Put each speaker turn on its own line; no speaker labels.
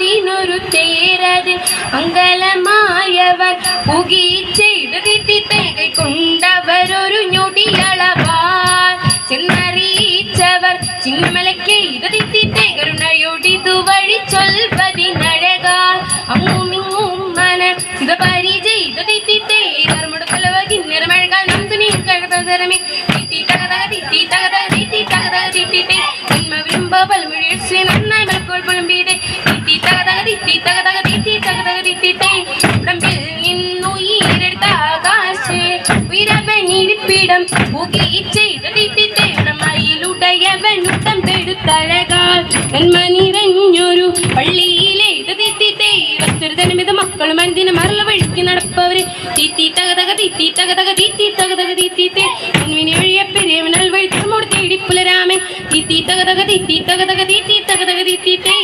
അതിനൊരു തേരതിൽ മംഗലമായവർ പുകീച്ചെയ്ത് തിത്തിത്തേകை കൊണ്ടവരൊരു ഞൊടിയളവാൽ ചെന്നറിയിച്ചവർ ചിന്നമലക്കെയ്ത് തിത്തിത്തേകരുണയൊടിതു വഴി ചൊൽവതിനഴകാൽ അങ്ങുമിങ്ങും മന ഇത് പരിചെയ്ത് തിത്തിത്തേ കർമ്മടുക്കലവകിൻ നിറമഴകാൽ നാം തുണി കഴുതരമേ തിത്തി തകതക തിത്തി തകതക തിത്തി തകതക തിത്തിത്തേ പൽമൊഴി നന്നായി മലക്കോൾ പുളമ്പിയുടെ തിത്തി തകതക തിത്തി തകതക തിത്തി തകതക തിത്തിത്തേ ഉടമ്പിൽ നിന്നുയിരെടുത്ത ആകാശേ ഉയരവനിരിപ്പിടം പുകീച്ചെയ്ത തിത്തിത്തേ ഉടമയിലുടയവനുട്ടം തെടുത്തഴകാൽ നന്മ നിറഞ്ഞൊരു പള്ളിയിലേത് തിത്തിത്തേ വസ്തുതനമിത് മക്കളും അനുദിനം മറല വഴിക്ക് നടപ്പവര് തിത്തി തകതക തിത്തി തകതക തിത്തി തകതക തിത്തിത്തേ മുൻവിനെ ഒഴിയപ്പെരിയവനാൽ വഴിത്തമോട് തേടി പുലരാമൻ തിത്തി തകതക തിത്തി തകതക തിത്തി തകതക തിത്തിത്തേ